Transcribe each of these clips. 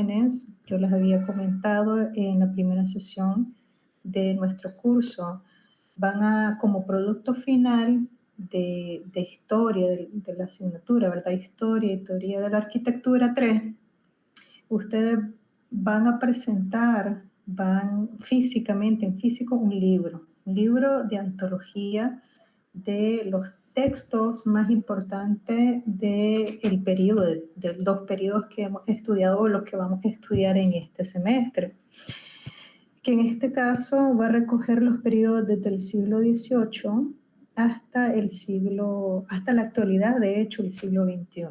resúmenes, yo les había comentado en la primera sesión de nuestro curso, van a, como producto final de historia de la asignatura, ¿verdad? Historia y teoría de la arquitectura 3, ustedes van a presentar, van físicamente, en físico, un libro de antología de los textos más importantes del periodo, de los periodos que hemos estudiado o los que vamos a estudiar en este semestre, que en este caso va a recoger los periodos desde el siglo XVIII hasta la actualidad, de hecho, el siglo XXI.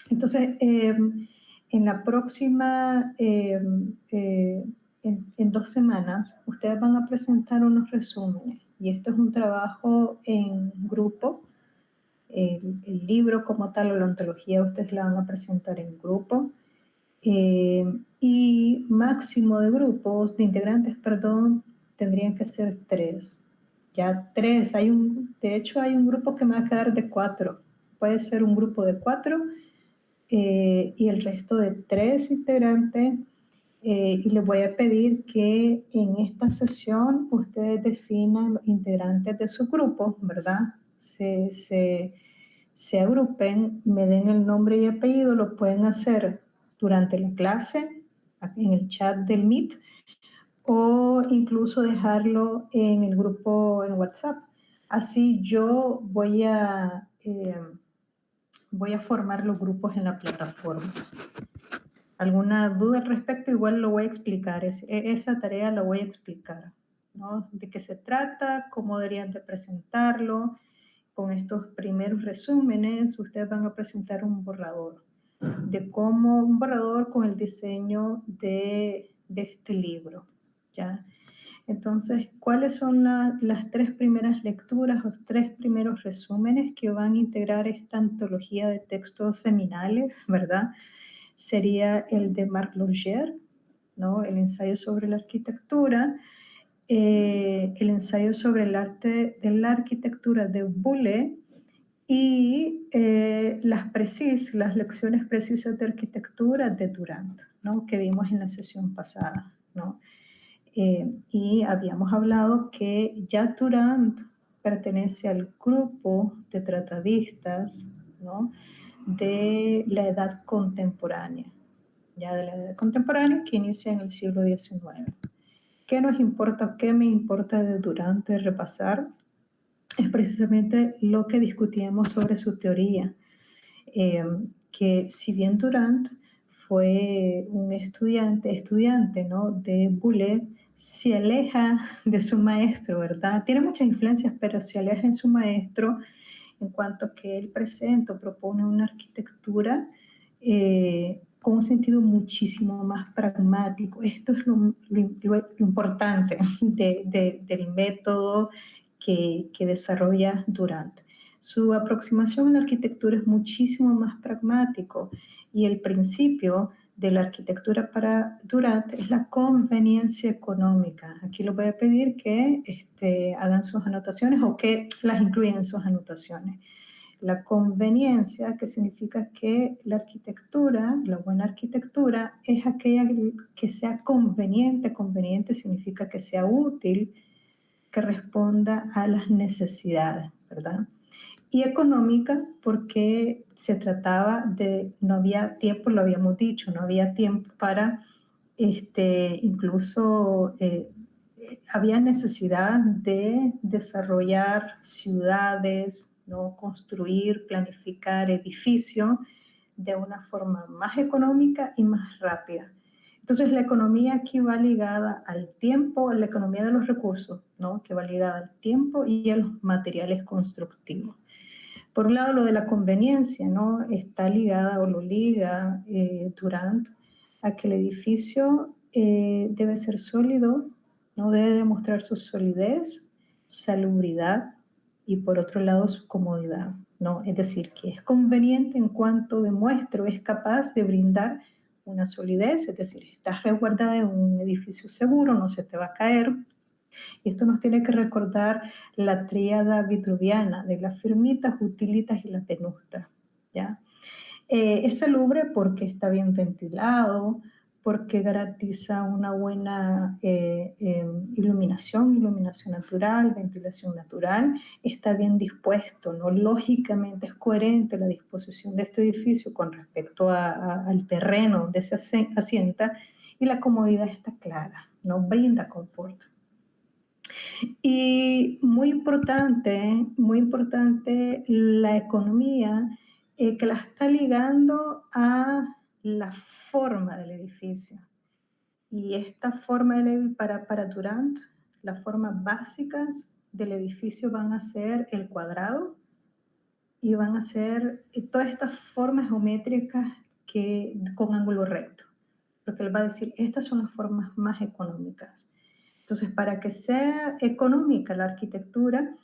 Entonces, en la próxima, en 2 semanas, ustedes van a presentar unos resúmenes y esto es un trabajo en grupo. El libro como tal o la antología ustedes la van a presentar en grupo y máximo de grupos, de integrantes, perdón, tendrían que ser 3. Ya 3, de hecho hay un grupo que me va a quedar de 4. Puede ser un grupo de 4 y el resto de 3 integrantes. Y les voy a pedir que en esta sesión ustedes definan los integrantes de su grupo, ¿verdad? Se agrupen, me den el nombre y apellido, lo pueden hacer durante la clase, en el chat del Meet, o incluso dejarlo en el grupo en WhatsApp. Así yo voy a formar los grupos en la plataforma. ¿Alguna duda al respecto? Igual lo voy a explicar, esa tarea la voy a explicar, ¿no? De qué se trata, cómo deberían de presentarlo. Con estos primeros resúmenes, ustedes van a presentar un borrador, un borrador con el diseño de este libro, ¿ya? Entonces, ¿cuáles son las 3 primeras lecturas, los 3 primeros resúmenes que van a integrar esta antología de textos seminales, ¿verdad? Sería el de Marc Lorger, ¿no? El ensayo sobre la arquitectura, el ensayo sobre el arte de la arquitectura de Boulez y las lecciones precisas de arquitectura de Durand, ¿no? Que vimos en la sesión pasada, ¿no? Y habíamos hablado que ya Durand pertenece al grupo de tratadistas, ¿no? De la edad contemporánea, ya de la edad contemporánea que inicia en el siglo XIX. ¿Qué nos importa, qué me importa de Durand repasar? Es precisamente lo que discutíamos sobre su teoría, que si bien Durand fue un estudiante, ¿no? De Boulez, se aleja de su maestro, ¿verdad? Tiene muchas influencias, pero se aleja en su maestro en cuanto que él presenta o propone una arquitectura con un sentido muchísimo más pragmático. Esto es lo importante del método que desarrolla Durand. Su aproximación a la arquitectura es muchísimo más pragmático y el principio de la arquitectura para Durand es la conveniencia económica. Aquí les voy a pedir que hagan sus anotaciones o que las incluyan en sus anotaciones. La conveniencia, que significa que la arquitectura, la buena arquitectura, es aquella que sea conveniente. Conveniente significa que sea útil, que responda a las necesidades, ¿verdad? Y económica porque se trataba no había tiempo, lo habíamos dicho, no había tiempo para, incluso había necesidad de desarrollar ciudades, ¿no? Construir, planificar edificios de una forma más económica y más rápida. Entonces la economía aquí va ligada al tiempo, la economía de los recursos, ¿no? Que va ligada al tiempo y a los materiales constructivos. Por un lado, lo de la conveniencia, ¿no? Está ligada o lo liga Durand a que el edificio debe ser sólido, ¿no? Debe demostrar su solidez, salubridad y por otro lado su comodidad, ¿no? Es decir, que es conveniente en cuanto demuestro, es capaz de brindar una solidez, es decir, estás resguardada en un edificio seguro, no se te va a caer. Y esto nos tiene que recordar la tríada vitruviana de las firmitas, utilitas y las venustas, ¿ya? Es salubre porque está bien ventilado, porque garantiza una buena iluminación natural, ventilación natural, está bien dispuesto, ¿no? Lógicamente es coherente la disposición de este edificio con respecto al terreno donde se asienta, y la comodidad está clara, ¿no? Brinda confort. Y muy importante la economía, que la está ligando a la forma del edificio. Y esta forma para Durant, las formas básicas del edificio van a ser el cuadrado y van a ser todas estas formas geométricas con ángulo recto. Porque él va a decir, estas son las formas más económicas. Entonces, para que sea económica la arquitectura,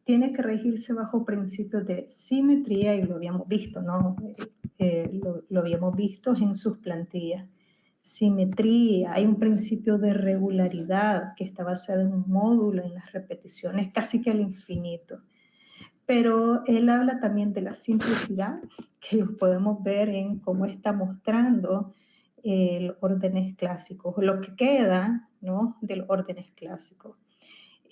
tiene que regirse bajo principios de simetría, y lo habíamos visto, ¿no? Lo habíamos visto en sus plantillas. Simetría, hay un principio de regularidad que está basado en un módulo, en las repeticiones, casi que al infinito. Pero él habla también de la simplicidad, que lo podemos ver en cómo está mostrando los órdenes clásicos, lo que queda, ¿no?, de los órdenes clásicos.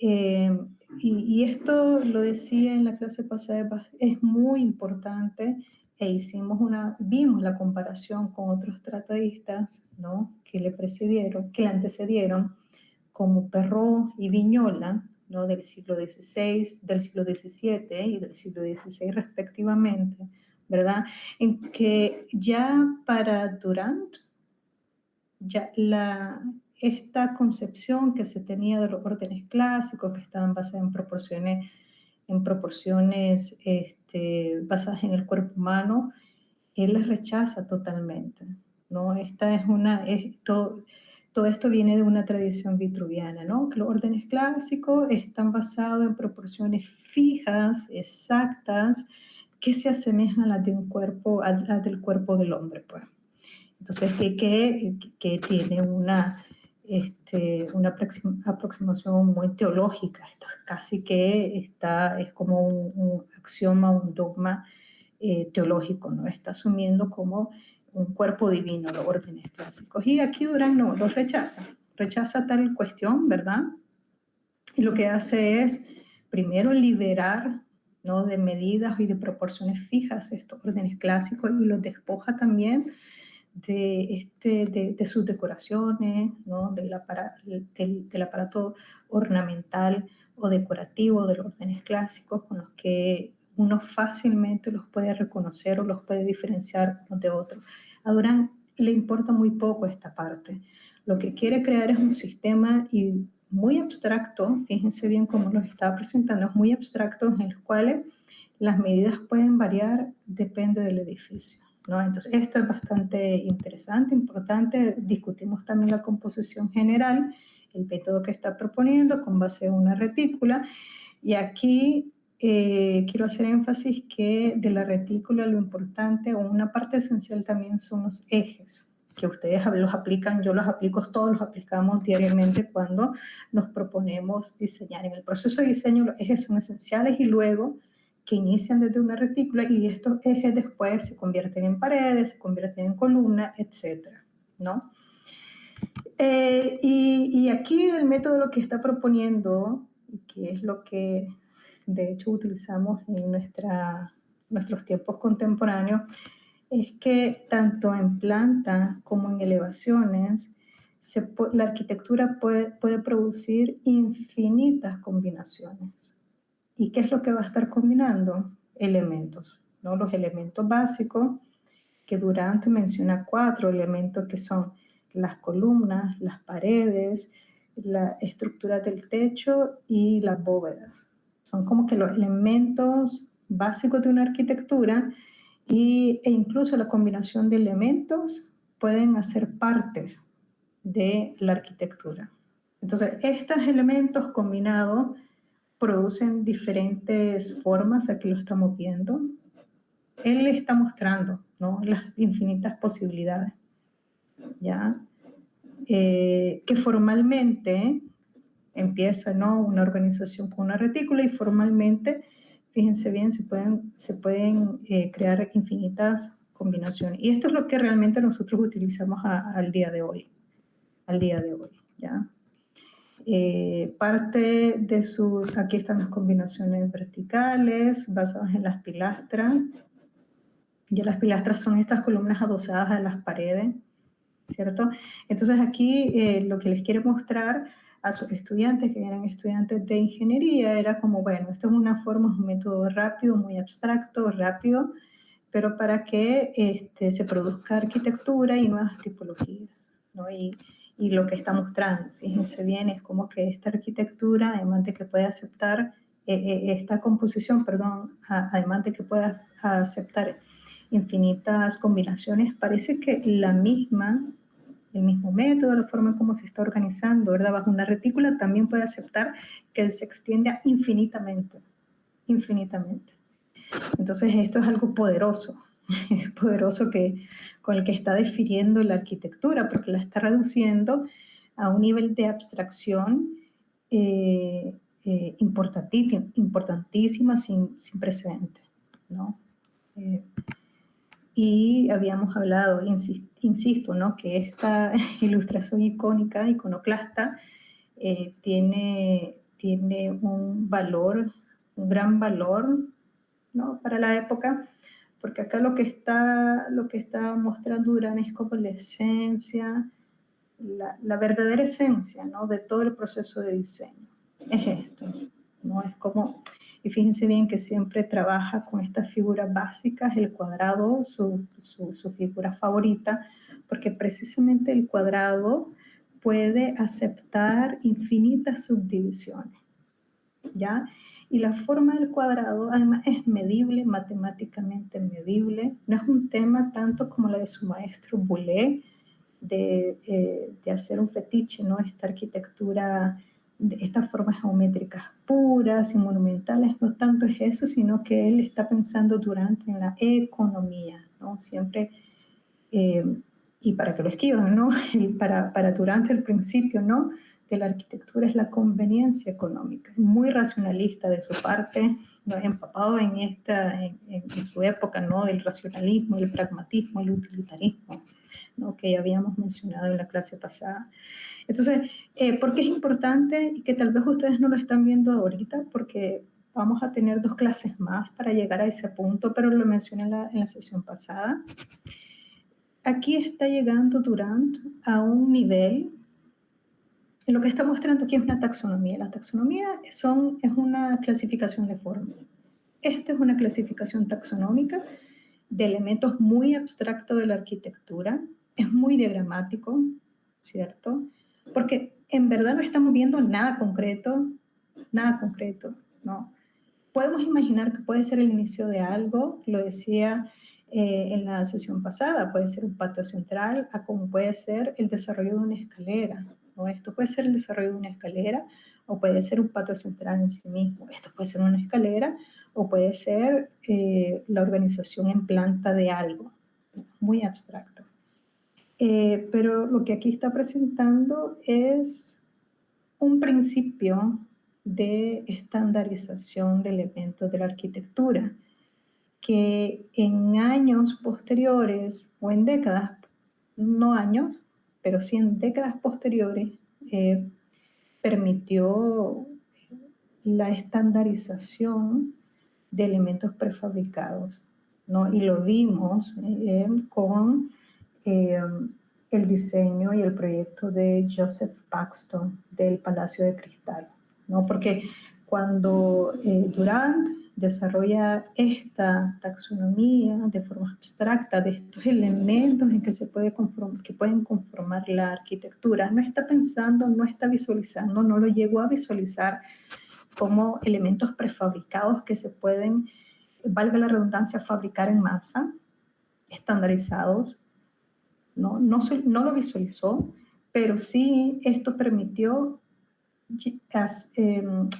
Y esto lo decía en la clase pasada, es muy importante, e vimos la comparación con otros tratadistas, ¿no?, que le antecedieron, como Perrault y Vignola, ¿no?, del siglo XVI, del siglo XVII y del siglo XVI respectivamente, ¿verdad? En que ya para Durant, ya esta concepción que se tenía de los órdenes clásicos, que estaban basadas en proporciones basadas en el cuerpo humano, él las rechaza totalmente, ¿no? Todo esto viene de una tradición vitruviana, ¿no? Que los órdenes clásicos están basados en proporciones fijas, exactas, que se asemejan a las de del cuerpo del hombre, pues. Entonces, que tiene una aproximación muy teológica, casi que es como un axioma, un dogma teológico, ¿no? Está asumiendo como un cuerpo divino los órdenes clásicos. Y aquí Durant no, los rechaza tal cuestión, ¿verdad? Y lo que hace es, primero, liberar, ¿no?, de medidas y de proporciones fijas estos órdenes clásicos, y los despoja también de sus decoraciones, ¿no?, del aparato ornamental o decorativo de los órdenes clásicos, con los que uno fácilmente los puede reconocer o los puede diferenciar unos de otros. A Durant le importa muy poco esta parte. Lo que quiere crear es un sistema muy abstracto, fíjense bien cómo lo estaba presentando, es muy abstracto, en el cual las medidas pueden variar, depende del edificio, ¿no? Entonces, esto es bastante interesante, importante. Discutimos también la composición general, el método que está proponiendo con base en una retícula, y aquí quiero hacer énfasis que de la retícula lo importante, o una parte esencial también, son los ejes, que ustedes los aplican, yo los aplico, todos los aplicamos diariamente cuando nos proponemos diseñar. En el proceso de diseño los ejes son esenciales, y luego que inician desde una retícula, y estos ejes después se convierten en paredes, se convierten en columnas, etcétera, ¿no? Y aquí el método lo que está proponiendo, que es lo que de hecho utilizamos en nuestros tiempos contemporáneos, es que tanto en planta como en elevaciones, la arquitectura puede producir infinitas combinaciones. ¿Y qué es lo que va a estar combinando? Elementos, ¿no? Los elementos básicos, que Durant menciona 4 elementos, que son las columnas, las paredes, la estructura del techo y las bóvedas. Son como que los elementos básicos de una arquitectura, e incluso la combinación de elementos pueden hacer partes de la arquitectura. Entonces, estos elementos combinados producen diferentes formas, aquí lo estamos viendo. Él está mostrando, ¿no?, las infinitas posibilidades, ¿ya? Que formalmente empieza, ¿no?, una organización con una retícula, y formalmente, fíjense bien, se pueden crear infinitas combinaciones. Y esto es lo que realmente nosotros utilizamos al día de hoy, ¿ya? Parte de sus, aquí están las combinaciones verticales basadas en las pilastras. Ya las pilastras son estas columnas adosadas a las paredes, ¿cierto? Entonces aquí lo que les quiero mostrar a sus estudiantes, que eran estudiantes de ingeniería, era como, bueno, esto es una forma, es un método rápido, muy abstracto, rápido, pero para que se produzca arquitectura y nuevas tipologías, ¿no? Y lo que está mostrando, fíjense bien, es como que esta arquitectura, además de que puede aceptar, esta composición, perdón, además de que pueda aceptar infinitas combinaciones, parece que el mismo método, la forma en cómo se está organizando, ¿verdad? Bajo una retícula también puede aceptar que se extienda infinitamente, infinitamente. Entonces esto es algo poderoso, poderoso con el que está definiendo la arquitectura, porque la está reduciendo a un nivel de abstracción importantísima sin precedentes, ¿no? Y habíamos hablado, insisto, ¿no? Que esta ilustración icónica, iconoclasta, tiene un valor, un gran valor, ¿no? Para la época, porque acá lo que está mostrando Durán es como la esencia, la verdadera esencia, ¿no? De todo el proceso de diseño. Es esto, ¿no? Es como, y fíjense bien que siempre trabaja con estas figuras básicas, el cuadrado, su figura favorita, porque precisamente el cuadrado puede aceptar infinitas subdivisiones, ¿ya? Y la forma del cuadrado además es medible, matemáticamente medible, no es un tema tanto como la de su maestro Boulez, de hacer un fetiche, ¿no? Esta arquitectura, de estas formas geométricas puras y monumentales, no tanto es eso, sino que él está pensando durante en la economía, ¿no? Siempre, y para que lo esquivan, ¿no? Y para durante el principio, ¿no? De la arquitectura es la conveniencia económica, muy racionalista de su parte, ¿no? Empapado en su época, ¿no? Del racionalismo, el pragmatismo, el utilitarismo, ¿no? Que ya habíamos mencionado en la clase pasada. Entonces, ¿por qué es importante? Y que tal vez ustedes no lo están viendo ahorita, porque vamos a tener 2 clases más para llegar a ese punto, pero lo mencioné en la sesión pasada. Aquí está llegando Durant a un nivel. Lo que está mostrando aquí es una taxonomía. La taxonomía es una clasificación de formas. Esta es una clasificación taxonómica de elementos muy abstractos de la arquitectura. Es muy diagramático, ¿cierto? Porque en verdad no estamos viendo nada concreto, ¿no? Podemos imaginar que puede ser el inicio de algo, lo decía en la sesión pasada, puede ser un patio central, como puede ser el desarrollo de una escalera, ¿no? Esto puede ser el desarrollo de una escalera o puede ser un patio central en sí mismo. Esto puede ser una escalera o puede ser la organización en planta de algo, muy abstracto. Pero lo que aquí está presentando es un principio de estandarización de elementos de la arquitectura, que en años posteriores o en décadas, no años, pero sí en décadas posteriores, permitió la estandarización de elementos prefabricados, ¿no? Y lo vimos con el diseño y el proyecto de Joseph Paxton del Palacio de Cristal, ¿no? Porque cuando Durant desarrolla esta taxonomía de forma abstracta de estos elementos en que que pueden conformar la arquitectura, no está pensando, no está visualizando, no lo llegó a visualizar como elementos prefabricados que se pueden, valga la redundancia, fabricar en masa, estandarizados. No lo visualizó, pero sí esto permitió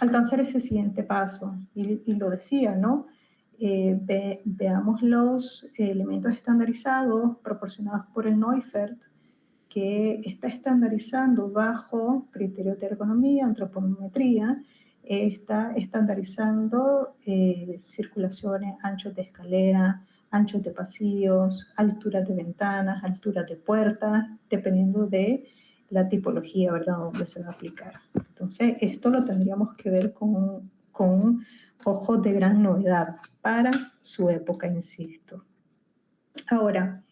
alcanzar ese siguiente paso. Y lo decía, ¿no? Veamos los elementos estandarizados proporcionados por el Neufert, que está estandarizando bajo criterios de ergonomía, antropometría, está estandarizando circulaciones, anchos de escalera, anchos de pasillos, alturas de ventanas, alturas de puertas, dependiendo de la tipología, ¿verdad?, donde se va a aplicar. Entonces, esto lo tendríamos que ver con ojos de gran novedad para su época, insisto. Ahora,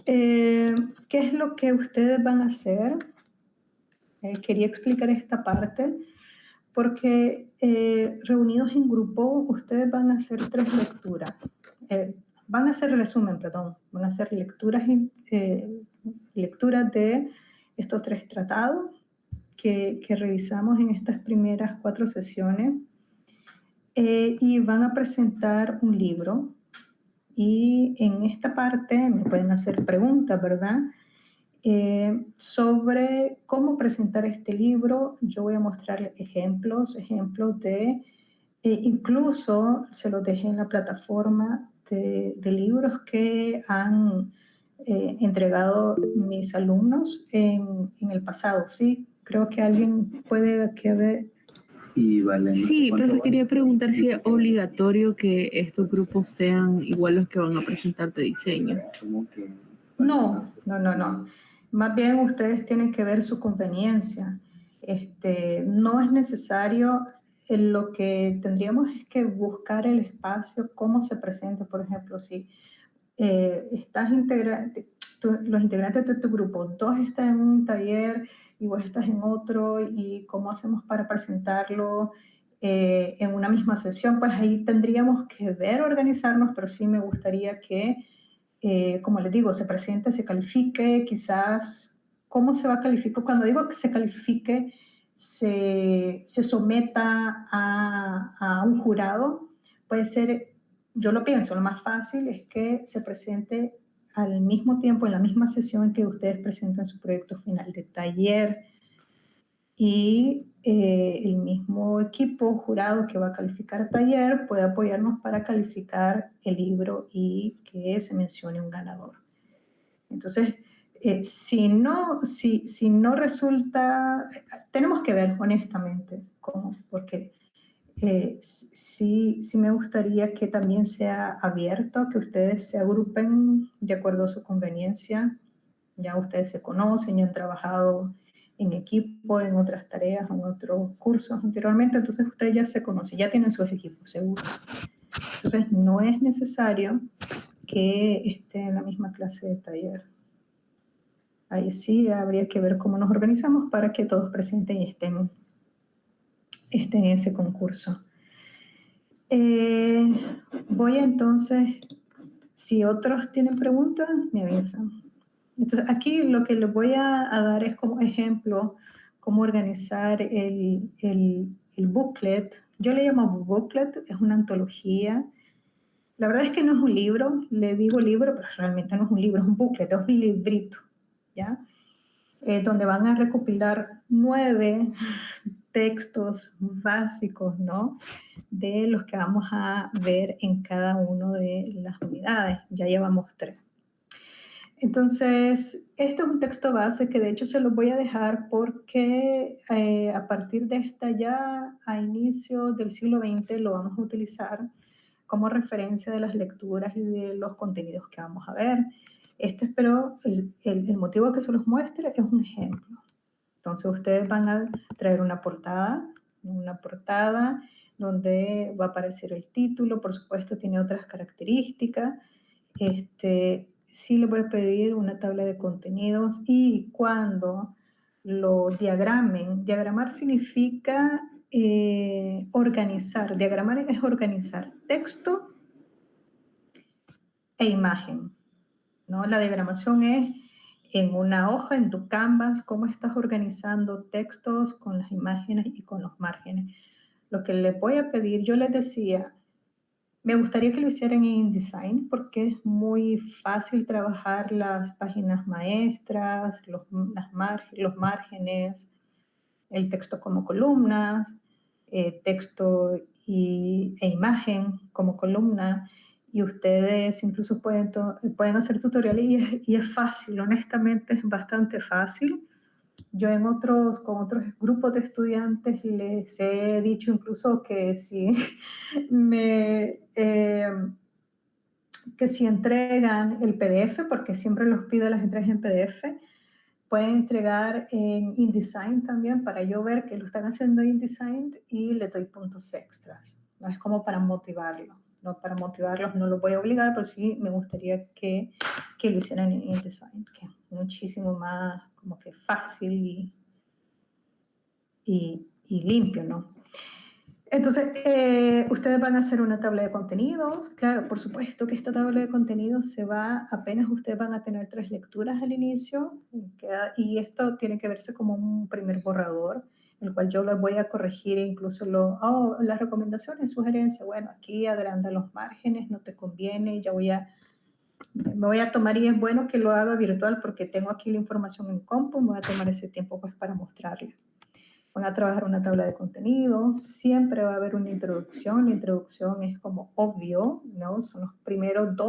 ¿qué es lo que ustedes van a hacer? Quería explicar esta parte porque reunidos en grupo ustedes van a hacer 3 lecturas. Van a hacer resumen, perdón. Van a hacer lecturas de estos 3 tratados que revisamos en estas primeras 4 sesiones. Y van a presentar un libro. Y en esta parte me pueden hacer preguntas, ¿verdad? Sobre cómo presentar este libro. Yo voy a mostrar ejemplos de, incluso se los dejé en la plataforma de libros que han entregado mis alumnos en el pasado, ¿sí? Creo que alguien puede ver. Y vale, no sí, sé profe, quería preguntar si es obligatorio que estos grupos sean igual los que van a presentar de diseño. No. Más bien ustedes tienen que ver su conveniencia. No es necesario, lo que tendríamos es que buscar el espacio, cómo se presenta. Por ejemplo, si los integrantes de tu grupo, 2 están en un taller y vos estás en otro, y cómo hacemos para presentarlo en una misma sesión, pues ahí tendríamos que organizarnos, pero sí me gustaría que, como les digo, se presente, se califique, quizás, ¿cómo se va a calificar? Cuando digo que se califique, se someta a un jurado. Puede ser, yo lo pienso, lo más fácil es que se presente al mismo tiempo, en la misma sesión en que ustedes presentan su proyecto final de taller, y el mismo equipo jurado que va a calificar el taller puede apoyarnos para calificar el libro y que se mencione un ganador. Entonces, si no resulta, tenemos que ver honestamente cómo, porque sí me gustaría que también sea abierto, que ustedes se agrupen de acuerdo a su conveniencia. Ya ustedes se conocen, ya han trabajado en equipo, en otras tareas, en otros cursos anteriormente, entonces ustedes ya se conocen, ya tienen sus equipos seguros. Entonces no es necesario que esté en la misma clase de taller. Ahí sí habría que ver cómo nos organizamos para que todos presenten y estén en ese concurso. Voy entonces, si otros tienen preguntas, me avisan. Entonces, aquí lo que les voy a dar es como ejemplo cómo organizar el booklet. Yo le llamo booklet, es una antología. La verdad es que no es un libro, le digo libro, pero realmente no es un libro, es un booklet, es un librito, ¿ya? Donde van a recopilar 9 textos básicos, ¿no?, de los que vamos a ver en cada una de las unidades. Ya llevamos 3. Entonces, este es un texto base que de hecho se los voy a dejar porque a partir de esta ya a inicio del siglo XX lo vamos a utilizar como referencia de las lecturas y de los contenidos que vamos a ver. Pero el motivo que se los muestre es un ejemplo. Entonces ustedes van a traer una portada donde va a aparecer el título, por supuesto tiene otras características. Sí les voy a pedir una tabla de contenidos, y cuando lo diagramar significa organizar. Diagramar es organizar texto e imagen, ¿no? La diagramación es en una hoja, en tu Canvas, cómo estás organizando textos con las imágenes y con los márgenes. Lo que les voy a pedir, yo les decía, me gustaría que lo hicieran en InDesign porque es muy fácil trabajar las páginas maestras, los márgenes, el texto como columnas, texto e imagen como columna, y ustedes incluso pueden hacer tutoriales y es fácil, honestamente es bastante fácil. Yo con otros grupos de estudiantes les he dicho incluso que si que si entregan el PDF, porque siempre los pido las entregas en PDF, pueden entregar en InDesign también para yo ver que lo están haciendo en InDesign y le doy puntos extras. No es como para motivarlo, no para motivarlos, no los voy a obligar, pero sí me gustaría que lo hicieran en InDesign, que es muchísimo más como que fácil y limpio, ¿no? Entonces, ustedes van a hacer una tabla de contenidos. Claro, por supuesto que esta tabla de contenidos se va, apenas ustedes van a tener 3 lecturas al inicio, y esto tiene que verse como un primer borrador, el cual yo les voy a corregir incluso las recomendaciones, sugerencias. Bueno, aquí agranda los márgenes, no te conviene, me voy a tomar, y es bueno que lo haga virtual porque tengo aquí la información en compu, me voy a tomar ese tiempo pues para mostrarles. Van a trabajar una tabla de contenidos, siempre va a haber una introducción. La introducción es como obvio, ¿no? Son los primeros 2